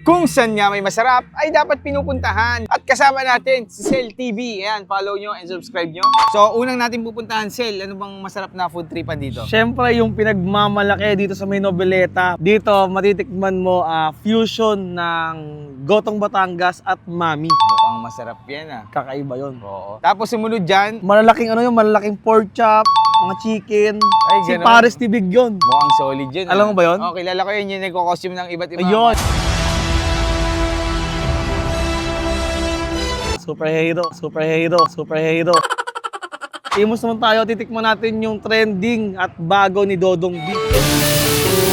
Kung saan nga may masarap ay dapat pinupuntahan. At kasama natin si Sel TV. Ayan, follow nyo and subscribe nyo. So, unang natin pupuntahan, Sel, ano bang masarap na food tripan dito? Siyempre, yung pinagmamalaki dito sa may Noveleta. Dito, matitikman mo fusion ng Gotong Batangas at Mami. Mukhang masarap yan ah. Kakaiba yun. Oo. Tapos sumunod dyan, Malalaking pork chop, mga chicken. Ay, Si ganun. Paris Tibig yun. mukhang solid yun. Alam mo ba yun? Oh, kilala ko yun, yung nagko-costume ng iba't ibang. Ayun. Superhero. Timos naman tayo, titikman natin yung trending at bago ni Dodong B.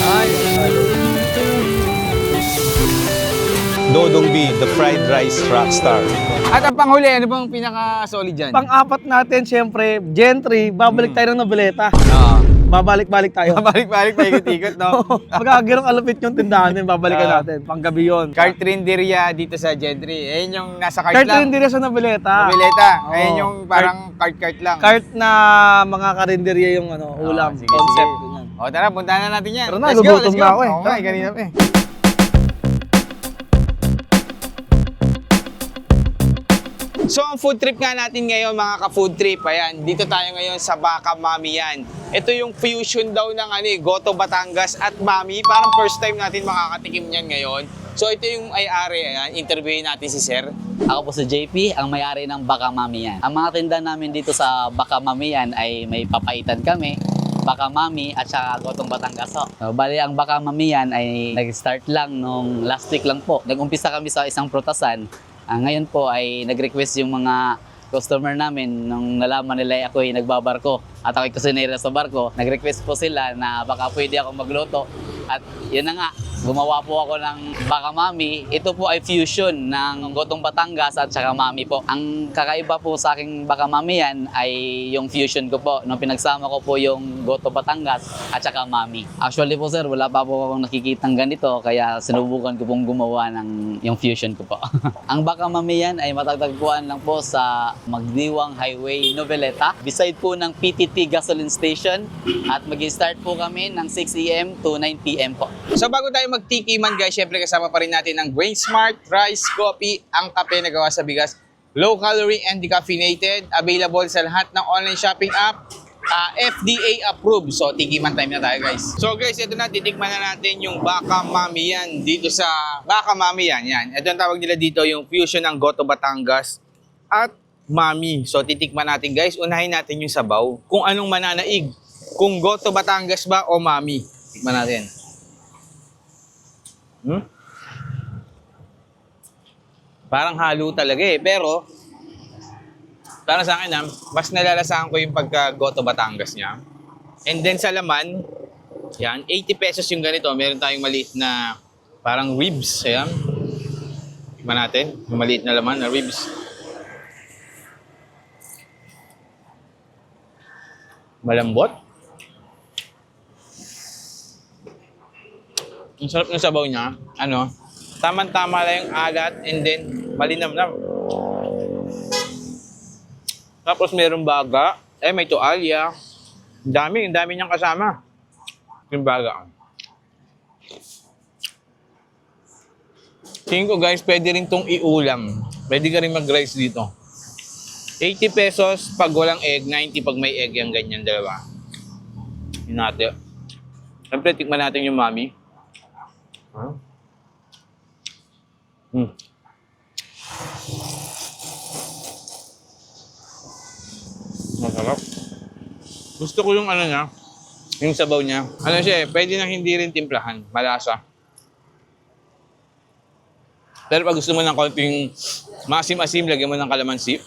Ay, Dodong B, the fried rice rockstar. At ang panghuli, ano bang pinaka-solid dyan? Pang-apat natin, syempre, Gentry, babalik tayo ng Noveleta. Oo. Babalik-balik tayo. Balik-balik, paikot-ikot, no? Magkakagirong alupit yung tindahan yun, babalikan natin. Panggabi yun. Cartrinderia dito sa Gentry. Ayun yung nasa cart lang. Cartrinderia sa Noveleta. Noveleta. Oo. Ayun yung parang cart-cart lang. Cart na mga karinderya yung ulam, sige, concept. sige. Ganyan. O tara, puntahan na natin yan. Tara na, Let's go, gugutom let's go. na ako eh. Oo nga, kanina pa eh. So ang food trip nga natin ngayon mga ka-food trip, ayan, dito tayo ngayon sa Baka Mami yan. Ito yung fusion daw ng Goto Batangas at Mami. Parang first time natin makakatikim niyan ngayon. So ito yung ay-ari, ayan, interviewin natin si Sir. Ako po si JP, ang may-ari ng Baka Mami yan. Ang mga tinda namin dito sa Baka Mami yan ay may papaitan kami, Baka Mami at saka Gotong Batangas. So, bali ang Baka Mami yan ay nag-start lang nung last week lang po. Nag-umpisa kami sa isang prutasan. Ngayon po ay nag-request yung mga customer namin nung nalaman nila ako ay nagbabarko at ako'y kusinera sa barko. Nag-request po sila na baka pwede akong magluto at yun na nga, gumawa po ako ng Baka Mami. Ito po ay fusion ng Gotong Batangas at saka Mami po. Ang kakaiba po sa aking Baka Mami yan ay yung fusion ko po. Nung pinagsama ko po yung Gotong Batangas at saka Mami. Actually po sir, wala pa po akong nakikitang ganito kaya sinubukan ko pong gumawa ng yung fusion ko po. Ang Baka Mami yan ay matatagpuan lang po sa Magdiwang Highway, Noveleta. Beside po ng PTT Gasoline Station at mag-start po kami ng 6 AM to 9 PM po. So bago tayo magtikiman guys, syempre kasama pa rin natin ang Grain Smart Rice Coffee, ang kape na gawa sa bigas. Low calorie and decaffeinated, available sa lahat ng online shopping app. FDA approved. So tikiman time na tayo guys. So guys, ito na, titikman na natin yung Baka Mami yan dito sa Baka Mami yan. Ito ang tawag nila dito, yung fusion ng Goto Batangas at Mami. So titikman natin guys, unahin natin yung sabaw. Kung anong mananaig, kung Goto Batangas ba o Mami. Tikman natin. Parang halo talaga eh, pero para sa akin mas nalalasahan ko yung pagka-Goto Batangas niya. And then sa laman, yan, 80 pesos yung ganito. Meron tayong maliit na parang ribs. Ayan. Tikman natin, yung maliit na laman na ribs. Malambot. Ang sarap ng sabaw niya. Tama-tama lang yung alat and then malinamnam. Tapos merong baga. May tuwalya. Ang dami niyang kasama. Yung baga. Tingin ko guys, pwede rin tong iulam. Pwede ka rin mag-rice dito. 80 pesos pag walang egg, 90 pag may egg, yung ganyan, dalawa. Yun natin. Siyempre, tikman natin yung Mami. Masarap. Gusto ko yung niya, yung sabaw niya. Siya pwede na hindi rin timplahan. Malasa. Pero pag gusto mo ng konting maasim-asim, lagyan mo ng kalamansi.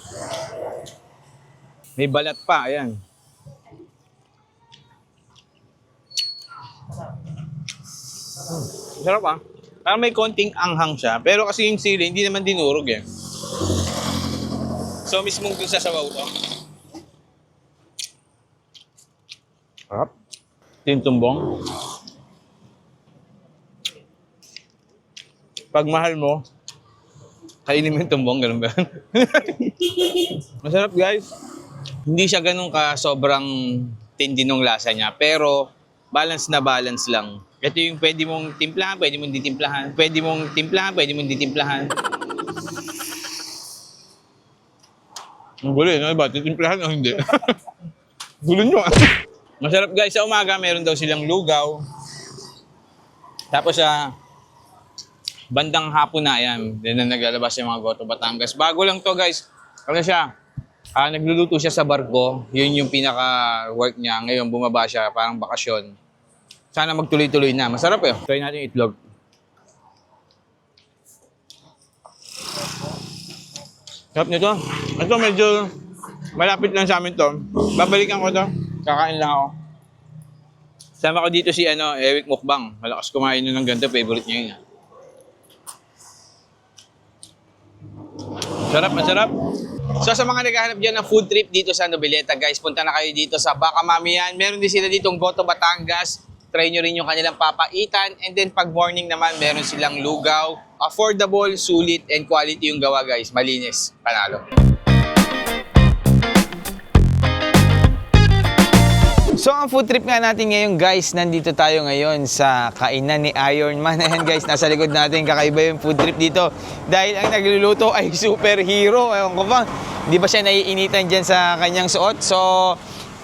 May balat pa, ayan. Sarap ah. Parang may konting anghang siya. Pero kasi yung sili, hindi naman dinurog eh. So mismong dun sa sabaw to. Sarap. Tintumbong. Pag mahal mo, kainin mo yung tumbong, ganun ba? Masarap guys. Hindi siya ganun ka sobrang tindi nung lasa niya. Pero balance na balance lang. Ito yung pwede mong timplahan, pwede mong ditimplahan. Pwede mong timplahan, pwede mong ditimplahan. Ang gulo no? Ba? Titimplahan o hindi? Gulo nyo ah. Masarap guys, sa umaga meron daw silang lugaw. Tapos sa bandang hapon na yan, din na naglalabas yung mga Goto Batangas. Bago lang to guys. Ano siya? Nagluluto siya sa barko. Yun yung pinaka-work niya. Ngayon bumaba siya, parang bakasyon. Sana magtuloy-tuloy na. Masarap eh. Try natin yung itlog. Sarap nito. Ito medyo malapit lang sa amin to. Babalikan ko to. Kakain lang ako. Sama ko dito si Eric Mukbang. Malakas kumain nun ng ganito. Favorite niya yun. Sarap, masarap. So sa mga naghahanap dyan ng food trip dito sa Noveleta, guys, punta na kayo dito sa Baka Mami yan. Meron din sila ditong Goto Batangas. Try nyo rin yung kanilang papaitan. And then pag morning naman, meron silang lugaw. Affordable, sulit, and quality yung gawa, guys. Malinis. Panalo. So ang food trip nga natin ngayon guys, nandito tayo ngayon sa kainan ni Ironman. Ayan guys, nasa likod natin, kakaiba yung food trip dito. Dahil ang nagluluto ay superhero. Ewan ko ba, di ba siya naiinitan dyan sa kanyang suot? So,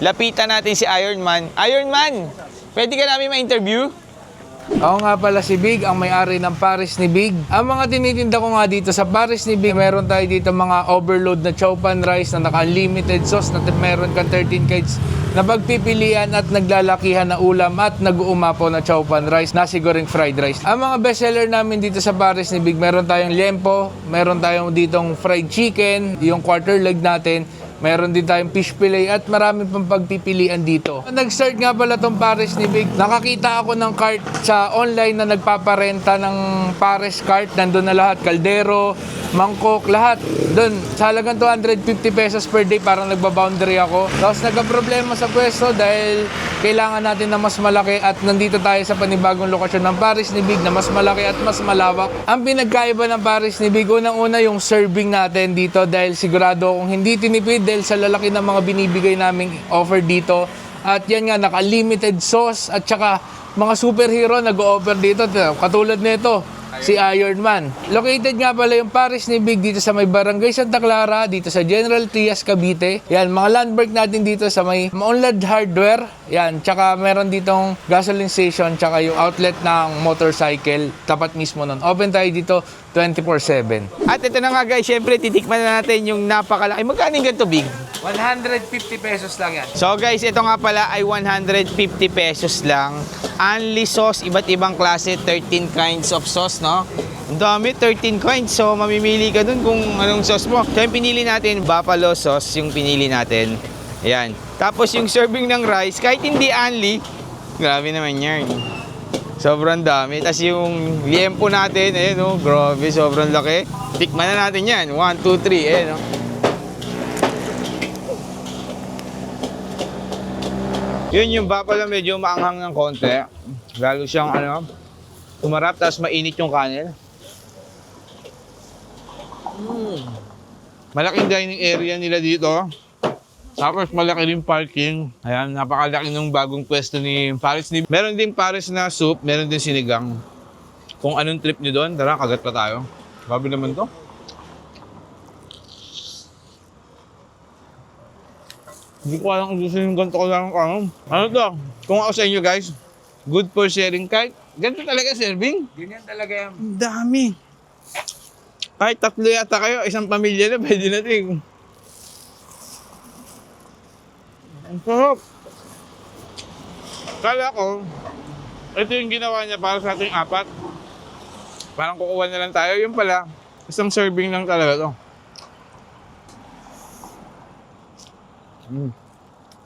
lapitan natin si Ironman. Ironman, pwede ka namin ma-interview? Ako nga pala si Big, ang may-ari ng Paris ni Big. Ang mga tinitinda ko nga dito sa Paris ni Big, meron tayo dito mga overload na chow pan rice na naka-unlimited sauce na meron kang 13 kinds na pagpipilian at naglalakihan na ulam at nag-uumapaw na chow pan rice na siguring fried rice. Ang mga bestseller namin dito sa Paris ni Big, meron tayong liempo, meron tayong ditong fried chicken, yung quarter leg natin, meron din tayong fish fillet at marami pang pagpipilian dito. Nag-start nga pala tong Paris ni Big. Nakakita ako ng cart sa online na nagpaparenta ng Paris cart. Nandun na lahat. Kaldero, mangkok, lahat. Doon, sa halagang 250 pesos per day, parang nagbaboundary ako. Tapos nagka-problema sa pwesto dahil kailangan natin na mas malaki at nandito tayo sa panibagong lokasyon ng Paris ni Big na mas malaki at mas malawak. Ang pinagkaiba ng Paris ni Big, unang-una yung serving natin dito dahil sigurado kung hindi tinipid dahil sa lalaki ng mga binibigay naming offer dito. At yan nga, naka-limited sauce at saka mga superhero nag-o-offer dito. Katulad nito, si Ironman. Located nga pala yung Paris ni Big dito sa may Barangay Santa Clara, dito sa General Trias, Cavite. Yan, mga landmark natin dito sa may Maunlad Hardware. Yan, tsaka meron ditong gasoline station, tsaka yung outlet ng motorcycle, tapat mismo nun. Open tayo dito 24/7. At ito na nga guys, syempre titikman na natin yung napakalaki. Magkano yung ganito big? 150 pesos lang yan. So guys, ito nga pala ay 150 pesos lang. Only sauce, iba't ibang klase, 13 kinds of sauce, no? Ang dami, 13 kinds. So mamimili ka dun kung anong sauce mo. So yung pinili natin, buffalo sauce yung pinili natin. Ayan. Tapos yung serving ng rice, kahit hindi only, grabe naman yan. Sobrang dami. Tapos yung liempo natin, ayan o, grabe, sobrang laki. Tikman na natin yan. 1, 2, 3, ayan o. Yun yung buffalo medyo maanghang ng konti. Lalo siyang tumarap, tapos mainit yung kanin. Malaking dining area nila dito. Tapos malaki rin parking. Ayan, napakalaki ng bagong pwesto ni Paris. Meron din Paris na soup, meron din sinigang. Kung anong trip nyo doon, tara, kagat pa tayo. Grabe naman to. Hindi ko alam kung gusto yung ganito ko lang ano to? Kung ako sa inyo guys, good for sharing kahit ganito talaga serving. Ganyan talaga yan. Ang dami. Kahit tatlo yata kayo, isang pamilya na pwede natin. Ang sarap. Kala ko, ito yung ginawa niya para sa ating apat. Parang kukuha na lang tayo. Yung pala, isang serving lang talaga to.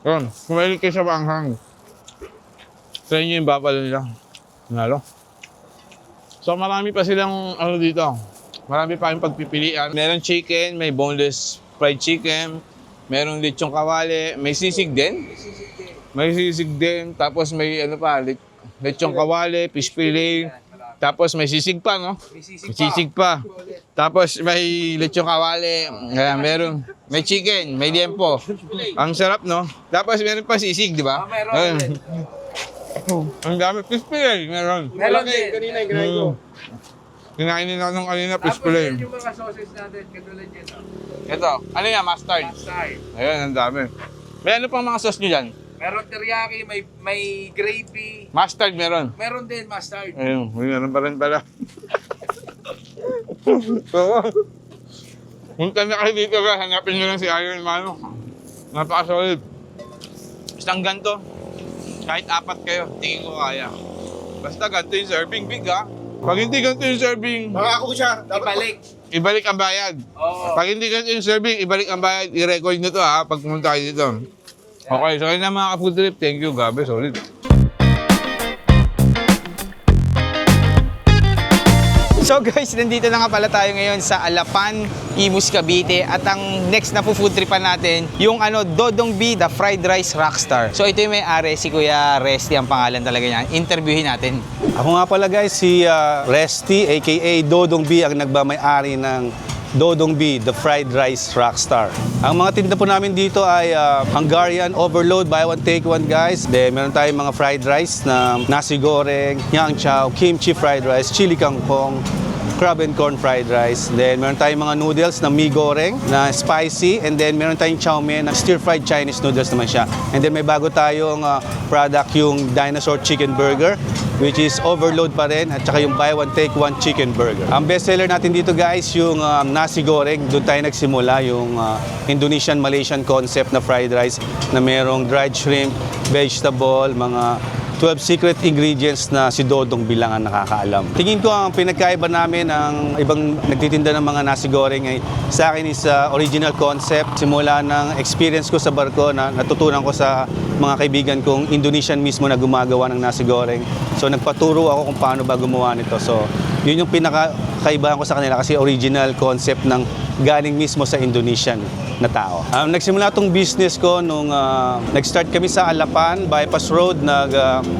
Yun, kumaili kayo sa banghang. Try nyo yung buffalo nila. Nalo. So marami pa silang dito. Marami pa yung pagpipilian. Meron chicken, may boneless fried chicken, meron lechong kawali, may sisig din. May sisig din, tapos may lechong kawali, fish fillet. Tapos may sisig pa, no? May sisig pa. Tapos may lechong kawali. Meron. May chicken, may liempo. Ang sarap, no? Tapos meron pa sisig, di ba? Meron. Ang dami. Fish fillet, meron. Meron din. Kanina yung ginahin ko. Kinain nila nung kanina fish Tapos fillet. yun yung mga sauces natin, katulad yan. Ito, ano yan, mustard? Side. Ayun, ang dami. May ano pang mga sauce nyo dyan? Meron teriyaki, may gravy. Mustard meron. Meron din mustard. Ayun, meron pa rin pala. So, punta na kayo dito guys, hanapin nyo lang si Iron Mano. Napaka-solid. Isang ganto, kahit 4 kayo, tingin ko kaya. Basta ganito yung serving, big ha. Pag hindi ganito yung serving, Makako siya. Ibalik. ibalik ang bayad. Oo. Pag hindi ganito yung serving, ibalik ang bayad. I-record nyo to ha, pag pumunta kayo dito. Okay, so yun na mga ka-food trip. Thank you, gabi, solid. So guys, nandito na nga pala tayo ngayon sa Alapan, Imus, Cavite. At ang next na po food tripan natin, yung Dodong B, the fried rice rockstar. So ito yung may-ari, si Kuya Resty ang pangalan talaga niya. Interviewin natin. Ako nga pala guys, si Resty aka Dodong B ang nagmamay-ari ng Dodong B, the fried rice rockstar. Ang mga tinda po namin dito ay Hungarian overload, buy one take one guys. Then meron tayong mga fried rice na nasi goreng, yang chow, kimchi fried rice, chili kangkong, crab and corn fried rice. Then meron tayong mga noodles na mi goreng na spicy, and then meron tayong chow mein na stir fried Chinese noodles naman siya. And then may bago tayong product, yung dinosaur chicken burger, which is overload pa rin, at saka yung buy one take one chicken burger. Ang best seller natin dito guys, yung nasi goreng. Doon tayo nagsimula, yung Indonesian Malaysian concept na fried rice na merong dried shrimp, vegetable, mga 12 secret ingredients na si Dodong bilang ang nakakaalam. Tingin ko ang pinagkaiba namin ang ibang nagtitinda ng mga nasi goreng ay sa akin is original concept. Simula ng experience ko sa barko na natutunan ko sa mga kaibigan kong Indonesian mismo na gumagawa ng nasi goreng. So nagpaturo ako kung paano ba gumawa nito. So yun yung pinakakaibahan ko sa kanila kasi original concept ng galing mismo sa Indonesian na tao. Nagsimula tong business ko nung nag-start kami sa Alapan, Bypass Road,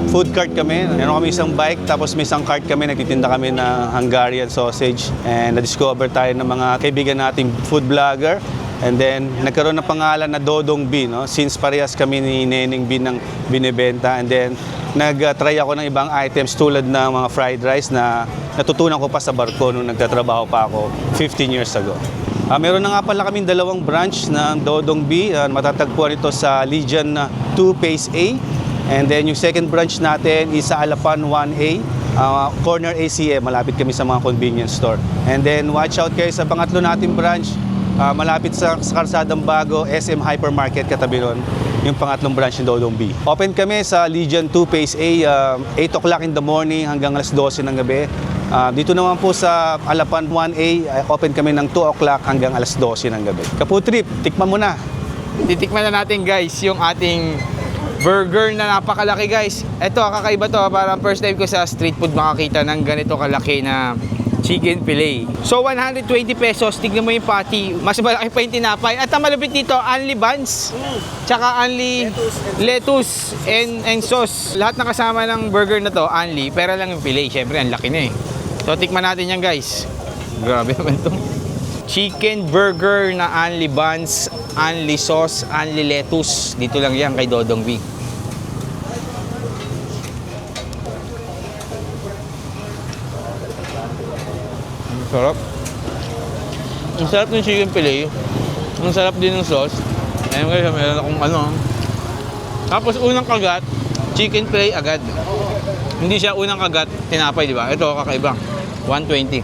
food cart kami. Meron kami isang bike, tapos may isang cart kami, nagtitinda kami ng Hungarian sausage. And na-discover tayo ng mga kaibigan nating food vlogger. And then, nagkaroon ng pangalan na Dodong B, no? Since parehas kami ni Neneng B ng binibenta. And then, nag-try ako ng ibang items tulad ng mga fried rice na natutunan ko pa sa barko nung nagtatrabaho pa ako 15 years ago. Meron na nga pala kaming 2 branch ng Dodong B. Matatagpuan ito sa Legion 2 Phase A. And then, yung second branch natin is sa Alapan 1A. Corner ACM, malapit kami sa mga convenience store. And then, watch out kayo sa pangatlo nating branch. Malapit sa Karsadang Bago, SM Hypermarket, katabi nun, yung pangatlong branch ng Dodong B. Open kami sa Legion 2 Phase A, 8 o'clock in the morning hanggang alas 12 ng gabi. Dito naman po sa Alapan 1A, open kami ng 2 o'clock hanggang alas 12 ng gabi. Kaputrip, tikman mo na. Titikman na natin guys yung ating burger na napakalaki guys. Ito, kakaiba to. Parang first time ko sa street food makakita ng ganito kalaki na chicken fillet. So 120 pesos, tignan mo yung patty. Mas malaki pa yung tinapay. At ang malupit dito, only buns. Tsaka only lettuce and sauce. Lahat na kasama ng burger na to, only. Pera lang yung fillet. Siyempre, ang laki na eh. So tikman natin yan guys. Grabe naman to. Chicken burger na only buns, only sauce, only lettuce. Dito lang yan kay Dodong B. Sarap. Ang sarap ng chicken fillet. Ang sarap din ng sauce. Ayun guys, meron akong Tapos unang kagat, chicken fillet agad. Hindi siya unang kagat, tinapay, di ba? Ito, kakaiba. 120.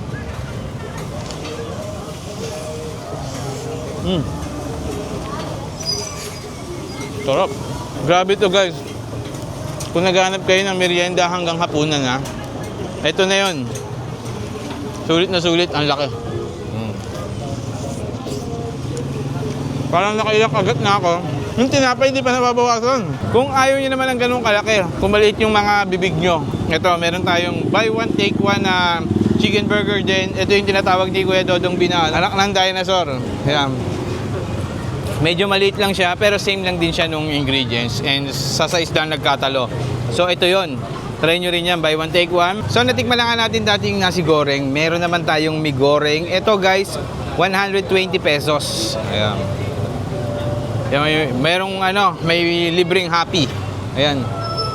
Sarap. Grabe to guys. Kung naghanap kayo ng merienda hanggang hapunan na, ito na yun. Sulit na sulit, ang laki. Parang nakailang kagat na ako. Yung tinapay hindi pa nababawasan. Kung ayaw nyo naman ng ganun kalaki, kung maliit yung mga bibig nyo, ito, meron tayong buy one, take one na chicken burger din. Ito yung tinatawag ni Kuya Dodong B na anak ng dinosaur. Ayan. Medyo maliit lang siya, pero same lang din siya nung ingredients. And sa size lang nagkatalo. So ito yon. Try nyo rin yan, buy one, take one. So natikman lang natin dating nasi goreng. Meron naman tayong mi goreng. Ito guys, 120 pesos. Ayan. Merong may libreng happy. Ayan.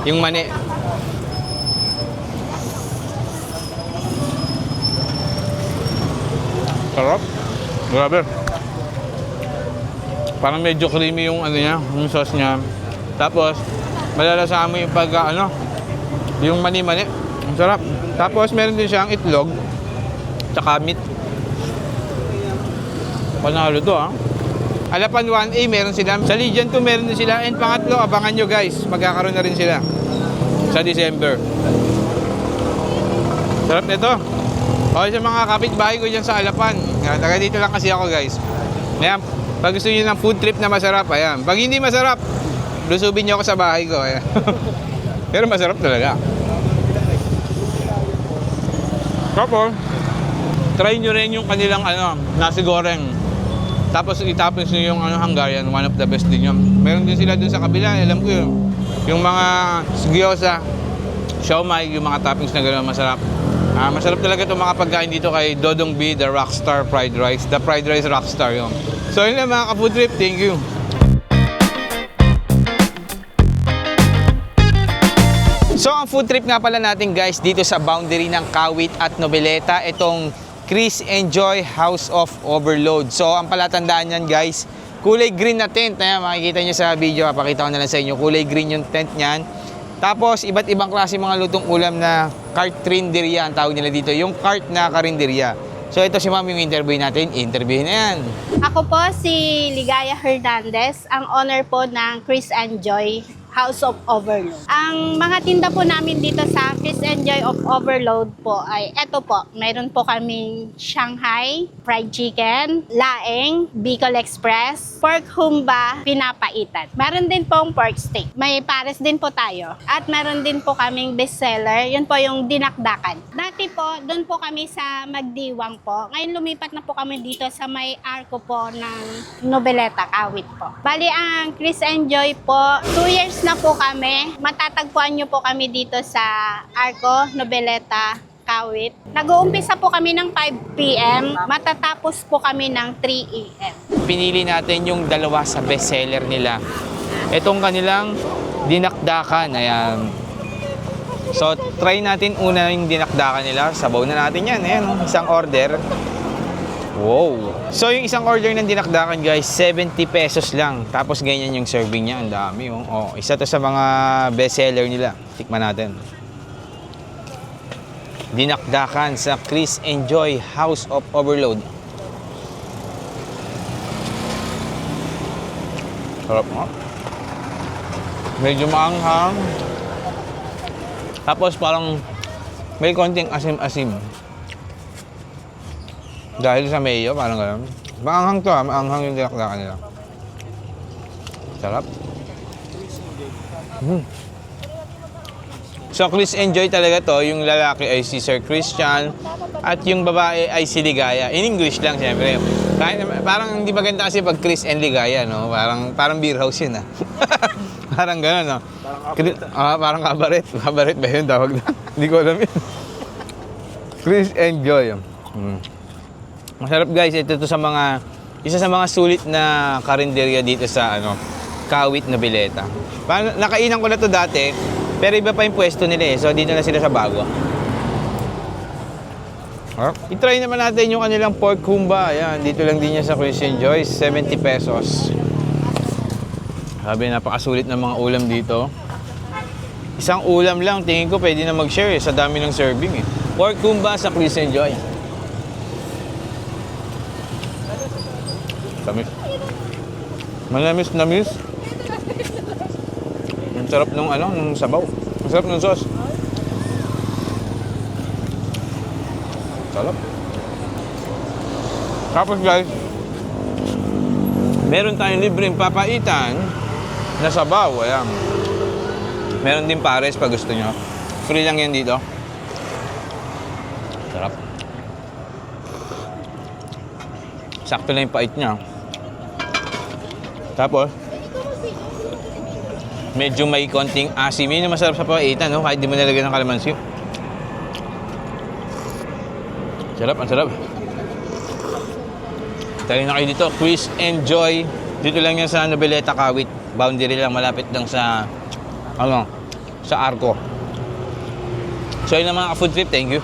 Yung mani. Sarap. Grabe. Parang medyo creamy yung ano niya, yung sauce niya. Tapos, malalasahan mo yung pagka ano, yung mani-mani. Ang sarap. Tapos, meron din siyang itlog. Tsaka meat. Panalo to, ha. Alapan 1A, meron sila. Sa Legion 2, meron din sila. And pangatlo, abangan nyo guys. Magkakaroon na rin sila. Sa December. Sarap nito. Okay sa mga kapitbahay ko dyan sa Alapan. Taga dito lang kasi ako guys. Ayan, pag gusto nyo ng food trip na masarap, ayan. Pag hindi masarap, lusubin nyo ako sa bahay ko. Ayan. Pero masarap talaga. Tapos, try nyo rin yung kanilang nasi goreng. Tapos itapos nyo yung Hungarian, one of the best din yun. Meron din sila dun sa kabila, alam ko yun. Yung mga gyoza, siomai, yung mga toppings na gano'n masarap. Masarap talaga itong mga pagkain dito kay Dodong B, the Rockstar Fried Rice. The Fried Rice Rockstar yun. So yun lang mga ka-food trip, thank you. So ang food trip nga pala natin guys dito sa boundary ng Kawit at Nobeleta, itong Chris Enjoy House of Overload. So ang palatandaan niyan guys, kulay green na tent. Ayan, makikita nyo sa video, papakita ko na lang sa inyo. Kulay green yung tent niyan. Tapos iba't ibang klase mga lutong ulam na cart-rinderya ang tawag nila dito. Yung cart na karinderya. So ito si ma'am yung interview natin. Interviewin na yan. Ako po si Ligaya Hernandez, ang owner po ng Chris Enjoy House of Overload. Ang mga tinda po namin dito sa Chris Enjoy of Overload po ay eto po. Mayroon po kaming Shanghai, fried chicken, laing, Bicol Express, pork humba, pinapaitan. Meron din pong pork steak. May pares din po tayo. At meron din po kaming bestseller. Yun po yung dinakdakan. Dati po, doon po kami sa Magdiwang po. Ngayon lumipat na po kami dito sa may arko po ng Nobeleta, Kawit po. Bali, ang Chris Enjoy po, 2 years na po kami. Matatagpuan nyo po kami dito sa Arco, Nobeleta, Kawit. Nag-uumpisa po kami ng 5 p.m. Matatapos po kami ng 3 a.m. Pinili natin yung dalawa sa bestseller nila. Itong kanilang dinakdakan. Ayan. So, try natin una yung dinakdakan nila. Sabaw na natin yan. Ayan, isang order. Wow. So, yung isang order ng dinakdakan, guys, 70 pesos lang. Tapos, ganyan yung serving niya. Ang dami, oh. Oh, isa to sa mga bestseller nila. Tikman natin. Dinakdakan sa Chris Enjoy House of Overload. Sarap, no? Medyo maanghang. Tapos, parang may konting asim-asim. Dahil sa mayo, parang gano'n. Maanghang to, maanghang yung dinakdakan nila. Sarap. So, Chris Enjoy talaga to. Yung lalaki ay si Sir Christian at yung babae ay si Ligaya. In English lang, siyempre. Parang hindi maganda kasi pag Chris and Ligaya, no? Parang beer house yun, ah. Parang gano'n, no? Parang kabaret. Kabaret ba yun tawag na? Hindi ko alam yun. Chris Enjoy. Masarap guys, ito sa isa sa mga sulit na karinderya dito sa Kawit, Nobeleta. Nakainan ko na to dati, pero iba pa yung pwesto nila eh. So dito na sila sa bago. I-try naman natin yung kanilang pork humba. Ayan, dito lang din yan sa Chris Enjoy, 70 pesos. Sabi, napakasulit ng mga ulam dito. Isang ulam lang, tingin ko pwede na mag-share sa dami ng serving eh. Pork humba sa Chris Enjoy. Tamis. Malamis-namis. Ang sarap nung nung sabaw. Ang sarap ng sauce. Sarap. Tapos guys, meron tayong libreng papaitan na sabaw. Ayan. Meron din pares pag gusto nyo. Free lang yan dito. Sarap. Sakto lang yung pait niya. Tapos, medyo may konting asim. Yun yung masarap sa papaitan, no? Kahit di mo nilagyan ng kalamansi. Sarap, ang sarap. Tari na kayo dito. Chris Enjoy. Dito lang yan sa Nobeleta, Kawit. Boundary lang, malapit lang sa sa Arco. So yun ang mga food trip. Thank you.